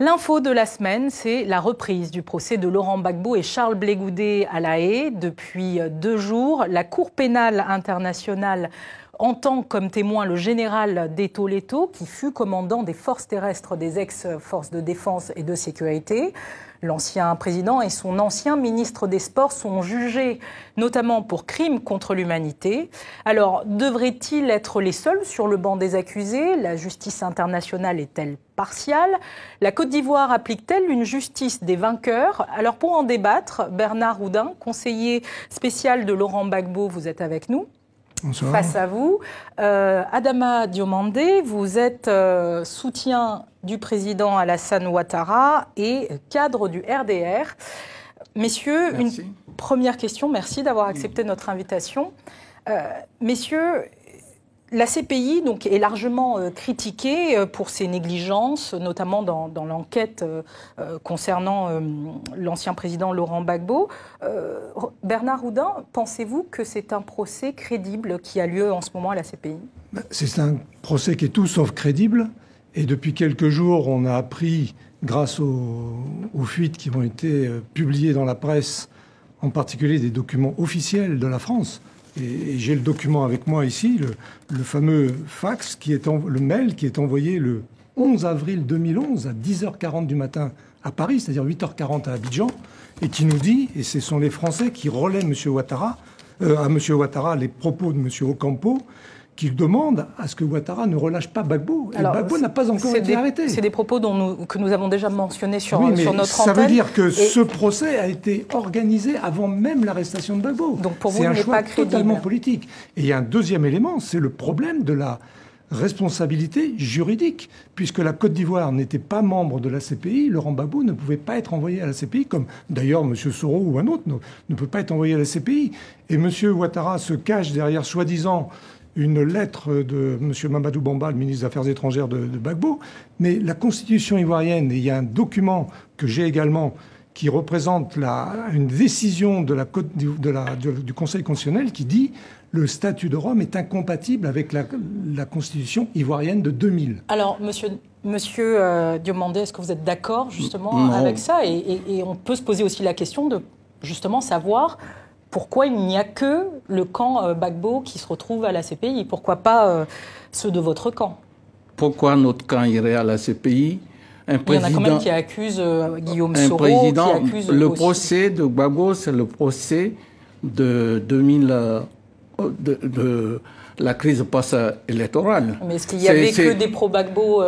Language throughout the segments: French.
L'info de la semaine, c'est la reprise du procès de Laurent Gbagbo et Charles Blé Goudet à La Haye. Depuis 2 jours, la Cour pénale internationale entend comme témoin le général Deto Leto, qui fut commandant des forces terrestres des ex-forces de défense et de sécurité. L'ancien président et son ancien ministre des Sports sont jugés notamment pour crimes contre l'humanité. Alors, devraient-ils être les seuls sur le banc des accusés? La justice internationale est-elle partiale? La Côte d'Ivoire applique-t-elle une justice des vainqueurs? Alors, pour en débattre, Bernard Oudin, conseiller spécial de Laurent Gbagbo, vous êtes avec nous. Bonsoir. Face à vous. Adama Diomandé, vous êtes soutien du président Alassane Ouattara et cadre du RDR. Messieurs, merci. Une première question. Merci d'avoir accepté notre invitation. Messieurs, la CPI donc, est largement critiquée pour ses négligences, notamment dans l'enquête concernant l'ancien président Laurent Gbagbo. Bernard Oudin, pensez-vous que c'est un procès crédible qui a lieu en ce moment à la CPI? C'est un procès qui est tout sauf crédible. Et depuis quelques jours, on a appris, grâce aux fuites qui ont été publiées dans la presse, en particulier des documents officiels de la France. Et j'ai le document avec moi ici, le fameux fax, le mail qui est envoyé le 11 avril 2011 à 10h40 du matin à Paris, c'est-à-dire 8h40 à Abidjan, et qui nous dit, et ce sont les Français qui relaient à M. Ouattara les propos de M. Ocampo, qui demande à ce que Ouattara ne relâche pas Gbagbo. Et Gbagbo n'a pas encore été arrêté. C'est des propos que nous avons déjà mentionnés sur notre antenne. Ça veut dire que ce procès a été organisé avant même l'arrestation de Gbagbo. Donc pour vous, c'est un choix pas totalement politique. Et il y a un deuxième élément, c'est le problème de la responsabilité juridique. Puisque la Côte d'Ivoire n'était pas membre de la CPI, Laurent Gbagbo ne pouvait pas être envoyé à la CPI, comme d'ailleurs M. Soro ou un autre ne peut pas être envoyé à la CPI. Et M. Ouattara se cache derrière, soi-disant, une lettre de M. Mamadou Bamba, le ministre des Affaires étrangères de Gbagbo. Mais la Constitution ivoirienne, et il y a un document que j'ai également qui représente une décision du Conseil constitutionnel qui dit le statut de Rome est incompatible avec la Constitution ivoirienne de 2000. Alors, monsieur Diomandé, est-ce que vous êtes d'accord justement avec ça et on peut se poser aussi la question de justement savoir pourquoi il n'y a que le camp Gbagbo qui se retrouve à la CPI? Pourquoi pas ceux de votre camp? Pourquoi notre camp irait à la CPI? Il y en a quand même qui accusent Guillaume Soro, qui accuse le aussi. procès de Gbagbo, c'est le procès de 2000, de la crise post-électorale. Mais est-ce qu'il n'y avait que des pro-Gbagbo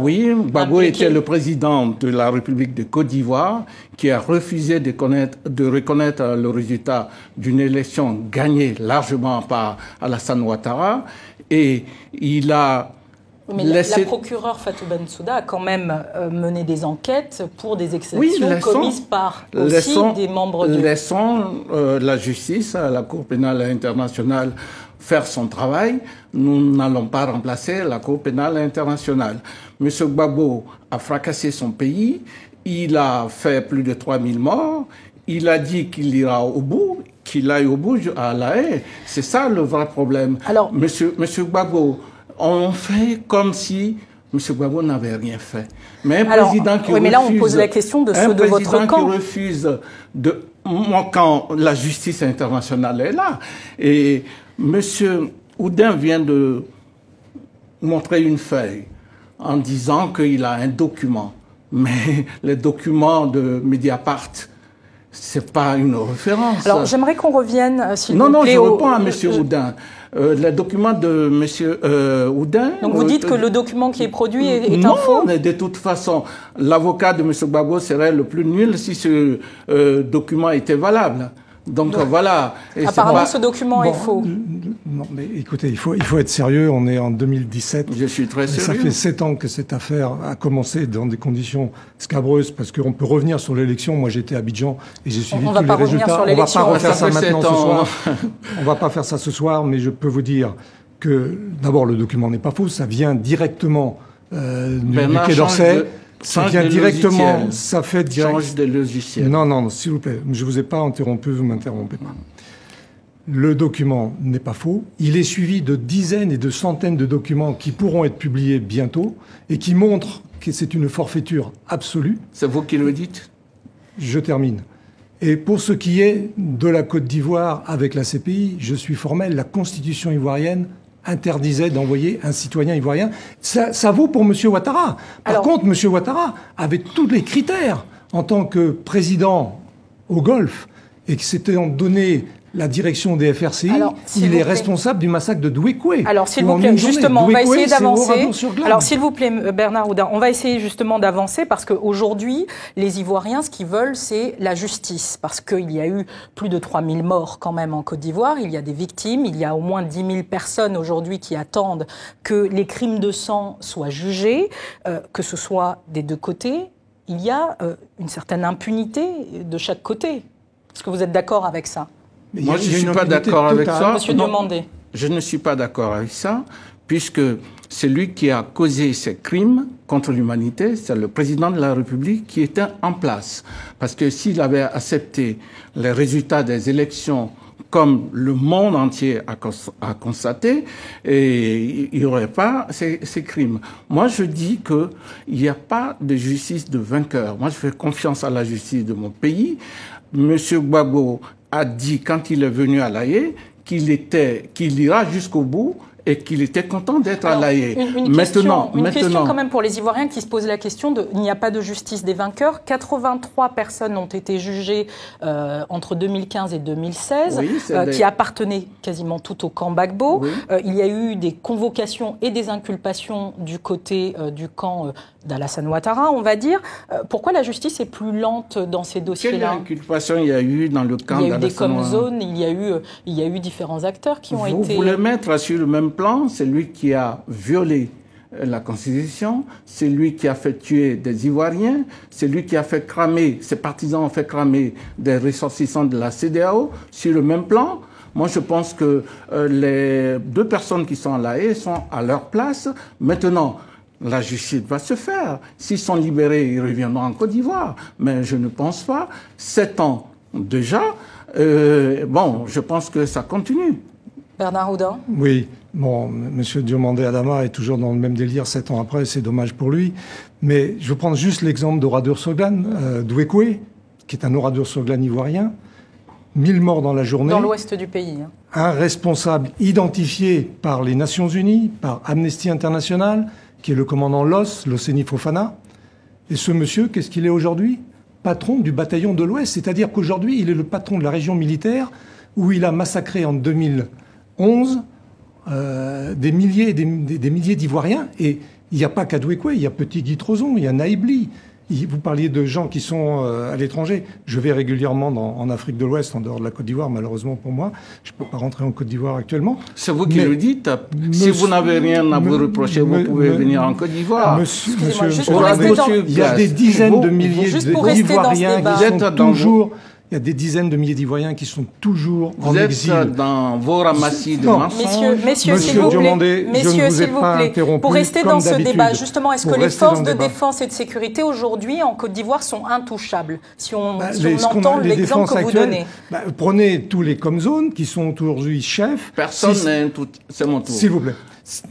Oui, Gbagbo était le président de la République de Côte d'Ivoire qui a refusé de reconnaître le résultat d'une élection gagnée largement par Alassane Ouattara. Et il a la procureure Fatou Bensouda a quand même mené des enquêtes pour des exactions commises par aussi des membres de... Laissons la justice, la Cour pénale internationale faire son travail. Nous n'allons pas remplacer la Cour pénale internationale. M. Gbagbo a fracassé son pays. Il a fait plus de 3000 morts. Il a dit qu'il ira au bout, qu'il aille au bout à La Haye. C'est ça le vrai problème. Alors, Monsieur Gbagbo, on fait comme si M. Gbagbo n'avait rien fait. Mais un président qui refuse... mais là, on pose la question de ceux de votre camp. Un président qui refuse de... Mon camp, la justice internationale est là. Et M. Oudin vient de montrer une feuille en disant qu'il a un document. Mais le document de Mediapart, c'est pas une référence. Alors, j'aimerais qu'on revienne, s'il vous plaît... Non, je réponds à M. Oudin. Le document de M. Oudin... Donc vous dites que le document qui est produit est un faux? Non, de toute façon, l'avocat de M. Gbagbo serait le plus nul si ce document était valable. Donc voilà. Et apparemment, ce document est faux. Non, mais écoutez, il faut être sérieux. On est en 2017. Je suis très sérieux. Ça fait 7 ans que cette affaire a commencé dans des conditions scabreuses, parce qu'on peut revenir sur l'élection. Moi, j'étais à Abidjan et j'ai suivi tous les résultats. On ne va pas refaire ça maintenant ce soir. On ne va pas faire ça ce soir, mais je peux vous dire que d'abord, le document n'est pas faux. Ça vient directement du Quai d'Orsay. Ça vient directement, ça fait direct. Change de logiciel. Non, s'il vous plaît. Je ne vous ai pas interrompu, vous ne m'interrompez pas. Le document n'est pas faux. Il est suivi de dizaines et de centaines de documents qui pourront être publiés bientôt et qui montrent que c'est une forfaiture absolue. C'est vous qui le dites? Je termine. Et pour ce qui est de la Côte d'Ivoire avec la CPI, je suis formel, la Constitution ivoirienne interdisait d'envoyer un citoyen ivoirien. Ça vaut pour M. Ouattara. Par contre, M. Ouattara avait tous les critères en tant que président au Golfe et que s'était donné la direction des FRCI, il est responsable du massacre de Douékoué. Alors, s'il vous plaît, justement, on va essayer d'avancer. Alors, s'il vous plaît, Bernard Oudin, on va essayer justement d'avancer parce qu'aujourd'hui, les Ivoiriens, ce qu'ils veulent, c'est la justice. Parce qu'il y a eu plus de 3000 morts quand même en Côte d'Ivoire. Il y a des victimes. Il y a au moins 10 000 personnes aujourd'hui qui attendent que les crimes de sang soient jugés, que ce soit des deux côtés. Il y a une certaine impunité de chaque côté. Est-ce que vous êtes d'accord avec ça? Moi, je ne suis pas d'accord avec ça. Monsieur Diomandé. Je ne suis pas d'accord avec ça, puisque c'est lui qui a causé ces crimes contre l'humanité, c'est le président de la République qui était en place. Parce que s'il avait accepté les résultats des élections comme le monde entier a constaté, et il n'y aurait pas ces crimes. Moi, je dis qu'il n'y a pas de justice de vainqueur. Moi, je fais confiance à la justice de mon pays. Monsieur Gbagbo a dit, quand il est venu à La Haye, qu'il ira jusqu'au bout et qu'il était content d'être à La Haye. Une question quand même pour les Ivoiriens qui se posent la question de il n'y a pas de justice des vainqueurs. 83 personnes ont été jugées entre 2015 et 2016, qui appartenaient quasiment toutes au camp Gbagbo. Oui. Il y a eu des convocations et des inculpations du côté du camp d'Alassane Ouattara, on va dire. Pourquoi la justice est plus lente dans ces dossiers-là? Quelle inculpation il y a eu dans le camp d'Alassane? Il y a eu des com-zones, il y a eu différents acteurs qui ont été... Vous voulez mettre sur le même plan, c'est lui qui a violé la Constitution, c'est lui qui a fait tuer des Ivoiriens, c'est lui qui a fait cramer, ses partisans ont fait cramer des ressortissants de la CEDEAO sur le même plan. Moi, je pense que les deux personnes qui sont à La Haye sont à leur place. Maintenant, la justice va se faire. S'ils sont libérés, ils reviendront en Côte d'Ivoire. Mais je ne pense pas. 7 ans déjà, bon, je pense que ça continue. Bernard Oudin? Oui. Bon, M. Diomandé Adama est toujours dans le même délire 7 ans après, c'est dommage pour lui. Mais je vais prendre juste l'exemple d'Oradour Soglan, Douékoué, qui est un Oradour Soglan ivoirien. 1000 morts dans la journée. Dans l'ouest du pays. Hein. Un responsable identifié par les Nations Unies, par Amnesty International, qui est le commandant Loseni Fofana. Et ce monsieur, qu'est-ce qu'il est aujourd'hui? Patron du bataillon de l'Ouest. C'est-à-dire qu'aujourd'hui, il est le patron de la région militaire où il a massacré en 2011 des milliers et des milliers d'Ivoiriens. Et il n'y a pas qu'à Douékoué, il y a Petit Guy Trozon, il y a Naïbli. Vous parliez de gens qui sont à l'étranger. Je vais régulièrement en Afrique de l'Ouest, en dehors de la Côte d'Ivoire, malheureusement pour moi. Je ne peux pas rentrer en Côte d'Ivoire actuellement. C'est vous qui le dites. Si vous n'avez rien à vous reprocher, vous pouvez venir en Côte d'Ivoire. Monsieur, il y a des dizaines de milliers d'Ivoiriens qui sont toujours... Il y a des dizaines de milliers d'Ivoiriens qui sont toujours en exil. Vous êtes dans vos ramassis de mensonges. Messieurs, s'il vous plaît, pour rester dans ce débat, justement, est-ce que les forces de défense et de sécurité aujourd'hui en Côte d'Ivoire sont intouchables? Si on entend l'exemple que vous donnez. Prenez tous les com-zones qui sont aujourd'hui chefs. Personne n'est intouchable. C'est mon tour. S'il vous plaît.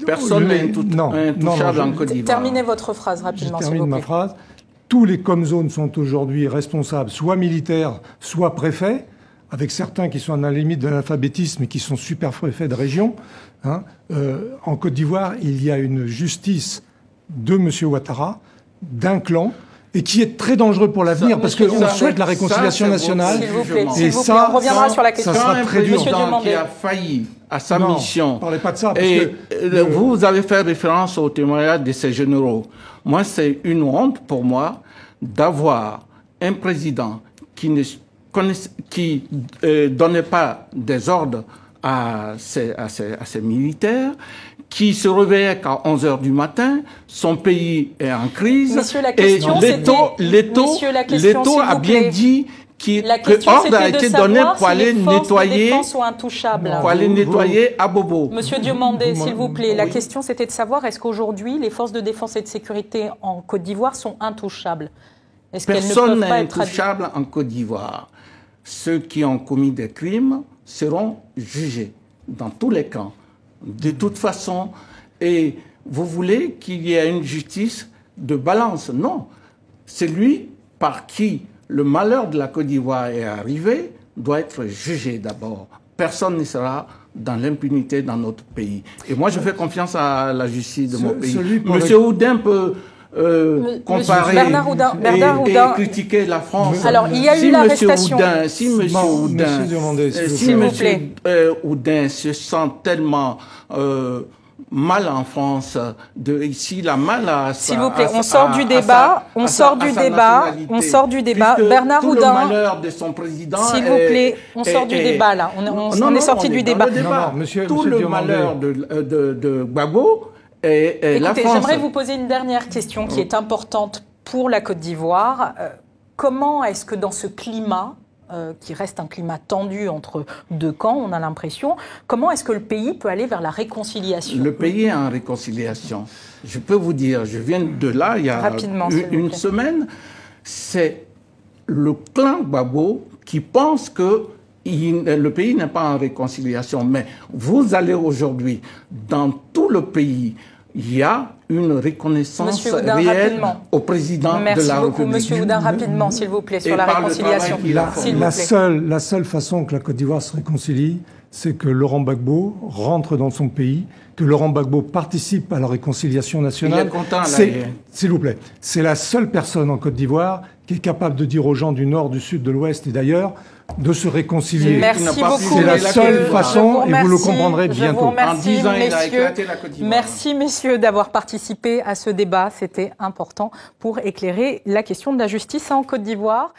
Personne n'est intouchable en Côte d'Ivoire. Terminez votre phrase rapidement, s'il vous plaît. Je termine ma phrase. Tous les com-zones sont aujourd'hui responsables, soit militaires, soit préfets, avec certains qui sont à la limite de l'alphabétisme et qui sont super préfets de région. Hein. En Côte d'Ivoire, il y a une justice de M. Ouattara, d'un clan, et qui est très dangereux pour l'avenir, parce qu'on souhaite la réconciliation nationale. S'il vous plaît, on reviendra sur la question. Ça sera très dur. Qui a failli à sa mission. Ne parlez pas de ça. Vous avez fait référence au témoignage de ces généraux. Moi, c'est une honte pour moi d'avoir un président qui ne donnait pas des ordres à ses militaires, qui se réveillait qu'à 11 h du matin, son pays est en crise. Monsieur, la question, l'État a bien dit que l'ordre a été donné pour aller nettoyer, à Bobo. Monsieur Diomandé, s'il vous plaît, la question c'était de savoir est-ce qu'aujourd'hui les forces de défense et de sécurité en Côte d'Ivoire sont intouchables? Personne n'est intouchable en Côte d'Ivoire. Ceux qui ont commis des crimes seront jugés dans tous les camps. De toute façon, et vous voulez qu'il y ait une justice de balance. Non. Celui par qui le malheur de la Côte d'Ivoire est arrivé doit être jugé d'abord. Personne ne sera dans l'impunité dans notre pays. Et moi, je fais confiance à la justice de mon pays. Monsieur Oudin peut comparer et critiquer la France. Alors, il y a eu l'arrestation. Si Monsieur Oudin se sent tellement mal en France, s'il a mal à sa... S'il vous plaît, on sort du débat, on sort du débat. Bernard Oudin... Tout le malheur de son président... S'il vous plaît, on sort du débat, là. On est sorti du débat. Tout le malheur de Gbagbo et la France... Écoutez, j'aimerais vous poser une dernière question qui est importante pour la Côte d'Ivoire. Comment est-ce que dans ce climat... qui reste un climat tendu entre deux camps, on a l'impression. Comment est-ce que le pays peut aller vers la réconciliation? Le pays est en réconciliation. Je peux vous dire, je viens de là, il y a une semaine, c'est le clan Gbagbo qui pense que le pays n'est pas en réconciliation. Mais vous allez aujourd'hui, dans tout le pays, il y a une reconnaissance réelle au président de la République. Merci beaucoup, Monsieur Oudin, rapidement, s'il vous plaît, sur la réconciliation. La seule façon que la Côte d'Ivoire se réconcilie, c'est que Laurent Gbagbo rentre dans son pays, que Laurent Gbagbo participe à la réconciliation nationale. S'il vous plaît, c'est la seule personne en Côte d'Ivoire qui est capable de dire aux gens du nord, du sud, de l'ouest et d'ailleurs de se réconcilier. Merci beaucoup. C'est la seule façon et vous le comprendrez bientôt. En 10 ans, il a éclaté la Côte d'Ivoire. Merci, messieurs, d'avoir participé à ce débat. C'était important pour éclairer la question de la justice en Côte d'Ivoire.